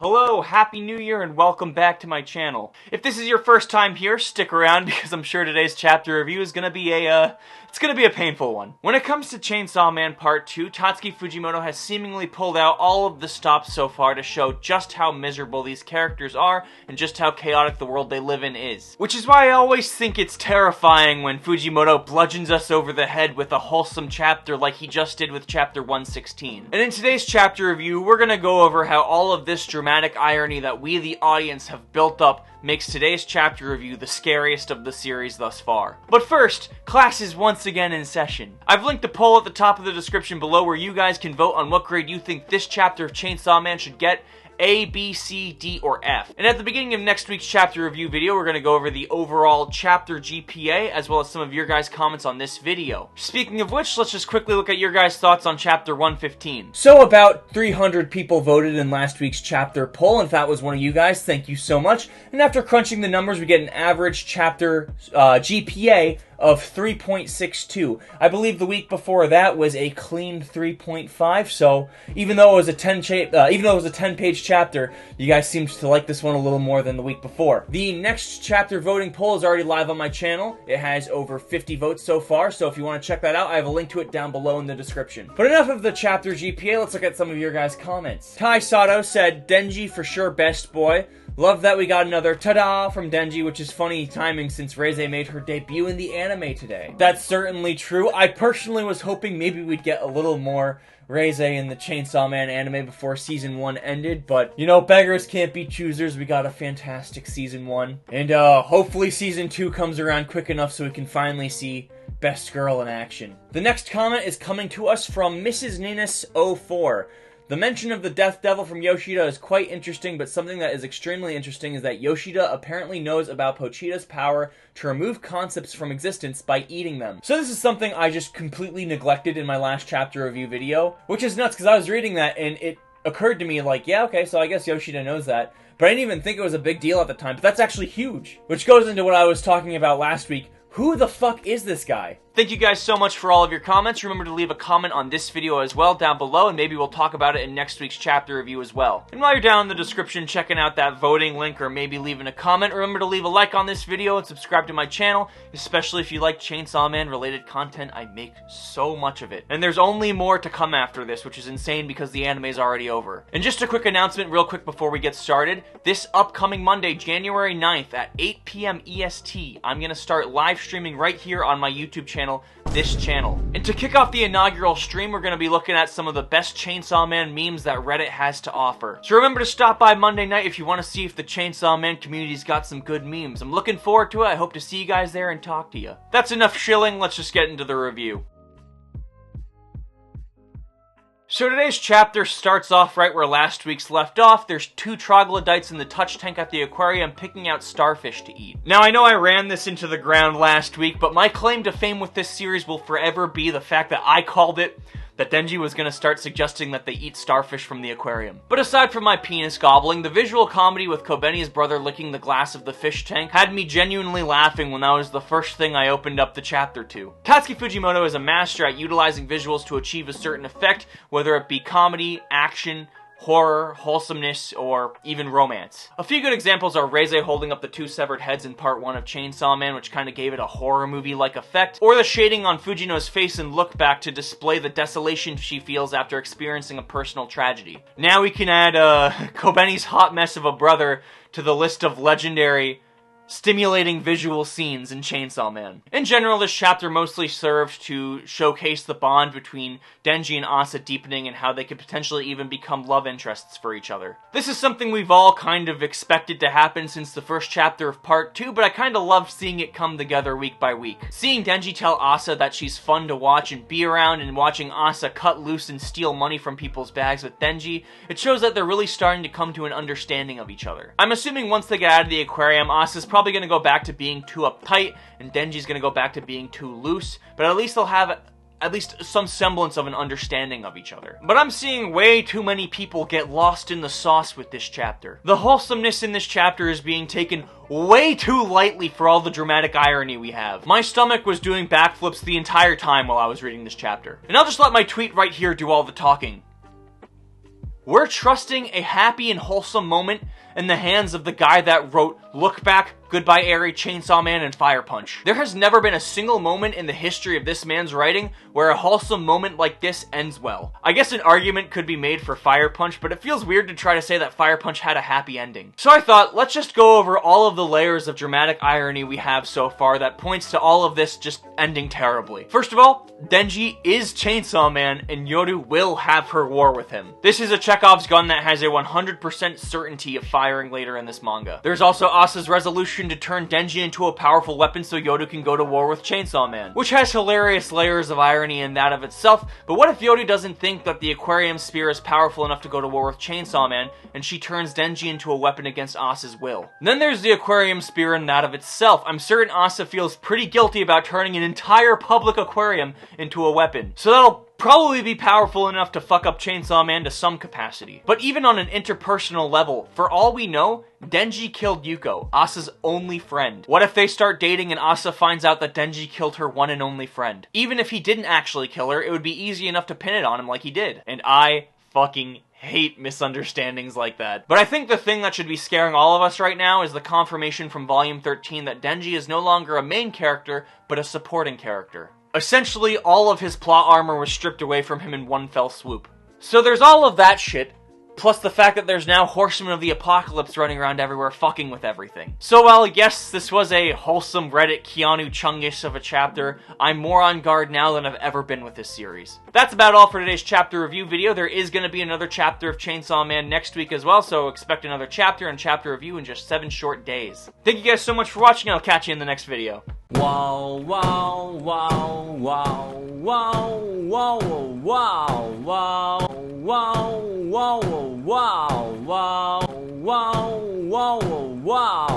Hello, Happy New Year, and welcome back to my channel. If this is your first time here, stick around because I'm sure today's chapter review is gonna be a painful one. When it comes to Chainsaw Man Part 2, Tatsuki Fujimoto has seemingly pulled out all of the stops so far to show just how miserable these characters are and just how chaotic the world they live in is. Which is why I always think it's terrifying when Fujimoto bludgeons us over the head with a wholesome chapter like he just did with chapter 116. And in today's chapter review, we're gonna go over how all of this dramatic irony that we, the audience, have built up makes today's chapter review the scariest of the series thus far. But first, class is once again in session. I've linked a poll at the top of the description below where you guys can vote on what grade you think this chapter of Chainsaw Man should get. A, B, C, D, or F. And at the beginning of next week's chapter review video, we're going to go over the overall chapter GPA, as well as some of your guys' comments on this video. Speaking of which, let's just quickly look at your guys' thoughts on chapter 115. So about 300 people voted in last week's chapter poll, and if that was one of you guys, thank you so much. And after crunching the numbers, we get an average chapter GPA of 3.62. I believe the week before that was a clean 3.5, so even though it was a 10-page chapter, you guys seemed to like this one a little more than the week before. The next chapter voting poll is already live on my channel. It has over 50 votes so far, so if you want to check that out, I have a link to it down below in the description. But enough of the chapter GPA, let's look at some of your guys' comments. Tai Sato said, Denji for sure best boy. Love that we got another ta-da from Denji, which is funny timing since Reze made her debut in the anime today. That's certainly true. I personally was hoping maybe we'd get a little more Reze in the Chainsaw Man anime before Season 1 ended, but, you know, beggars can't be choosers. We got a fantastic Season 1. And, hopefully Season 2 comes around quick enough so we can finally see Best Girl in action. The next comment is coming to us from Mrs. Ninus04. The mention of the Death Devil from Yoshida is quite interesting, but something that is extremely interesting is that Yoshida apparently knows about Pochita's power to remove concepts from existence by eating them. So this is something I just completely neglected in my last chapter review video, which is nuts because I was reading that and it occurred to me like, yeah, okay, so I guess Yoshida knows that. But I didn't even think it was a big deal at the time, but that's actually huge. Which goes into what I was talking about last week. Who the fuck is this guy? Thank you guys so much for all of your comments. Remember to leave a comment on this video as well down below, and maybe we'll talk about it in next week's chapter review as well. And while you're down in the description checking out that voting link or maybe leaving a comment, remember to leave a like on this video and subscribe to my channel, especially if you like Chainsaw Man related content. I make so much of it. And there's only more to come after this, which is insane because the anime is already over. And just a quick announcement real quick before we get started. This upcoming Monday, January 9th at 8 p.m. EST, I'm gonna start live streaming right here on my YouTube channel, this channel. And to kick off the inaugural stream, we're going to be looking at some of the best Chainsaw Man memes that Reddit has to offer. So remember to stop by Monday night if you want to see if the Chainsaw Man community's got some good memes. I'm looking forward to it. I hope to see you guys there and talk to you. That's enough shilling. Let's just get into the review. So today's chapter starts off right where last week's left off. There's two troglodytes in the touch tank at the aquarium picking out starfish to eat. Now I know I ran this into the ground last week, but my claim to fame with this series will forever be the fact that I called it that Denji was going to start suggesting that they eat starfish from the aquarium. But aside from my penis gobbling, the visual comedy with Kobeni's brother licking the glass of the fish tank had me genuinely laughing when that was the first thing I opened up the chapter to. Tatsuki Fujimoto is a master at utilizing visuals to achieve a certain effect, whether it be comedy, action, horror, wholesomeness, or even romance. A few good examples are Reze holding up the two severed heads in part 1 of Chainsaw Man, which kind of gave it a horror movie-like effect, or the shading on Fujino's face in Look Back to display the desolation she feels after experiencing a personal tragedy. Now we can add Kobeni's hot mess of a brother to the list of legendary stimulating visual scenes in Chainsaw Man. In general, this chapter mostly served to showcase the bond between Denji and Asa deepening and how they could potentially even become love interests for each other. This is something we've all kind of expected to happen since the first chapter of part 2, but I kind of loved seeing it come together week by week. Seeing Denji tell Asa that she's fun to watch and be around, and watching Asa cut loose and steal money from people's bags with Denji, it shows that they're really starting to come to an understanding of each other. I'm assuming once they get out of the aquarium, Asa's probably going to go back to being too uptight, and Denji's going to go back to being too loose, but at least they'll have at least some semblance of an understanding of each other. But I'm seeing way too many people get lost in the sauce with this chapter. The wholesomeness in this chapter is being taken way too lightly for all the dramatic irony we have. My stomach was doing backflips the entire time while I was reading this chapter. And I'll just let my tweet right here do all the talking. We're trusting a happy and wholesome moment in the hands of the guy that wrote Look Back, Goodbye Eri, Chainsaw Man, and Fire Punch. There has never been a single moment in the history of this man's writing where a wholesome moment like this ends well. I guess an argument could be made for Fire Punch, but it feels weird to try to say that Fire Punch had a happy ending. So I thought, let's just go over all of the layers of dramatic irony we have so far that points to all of this just ending terribly. First of all, Denji is Chainsaw Man, and Yoru will have her war with him. This is a Chekhov's gun that has a 100% certainty of firing later in this manga. There's also Asa's resolution to turn Denji into a powerful weapon so Yoru can go to war with Chainsaw Man, which has hilarious layers of irony in that of itself, but what if Yoru doesn't think that the aquarium spear is powerful enough to go to war with Chainsaw Man, and she turns Denji into a weapon against Asa's will? And then there's the aquarium spear in that of itself. I'm certain Asa feels pretty guilty about turning an entire public aquarium into a weapon, so that'll probably be powerful enough to fuck up Chainsaw Man to some capacity. But even on an interpersonal level, for all we know, Denji killed Yuko, Asa's only friend. What if they start dating and Asa finds out that Denji killed her one and only friend? Even if he didn't actually kill her, it would be easy enough to pin it on him like he did. And I fucking hate misunderstandings like that. But I think the thing that should be scaring all of us right now is the confirmation from Volume 13 that Denji is no longer a main character, but a supporting character. Essentially, all of his plot armor was stripped away from him in one fell swoop. So there's all of that shit, plus the fact that there's now Horsemen of the Apocalypse running around everywhere fucking with everything. So while yes, this was a wholesome Reddit Keanu Chungish of a chapter, I'm more on guard now than I've ever been with this series. That's about all for today's chapter review video. There is going to be another chapter of Chainsaw Man next week as well, so expect another chapter and chapter review in just 7 short days. Thank you guys so much for watching, and I'll catch you in the next video. Wow, wow, wow, wow, wow, wow, wow, wow, wow, wow, wow, wow, wow, wow, wow.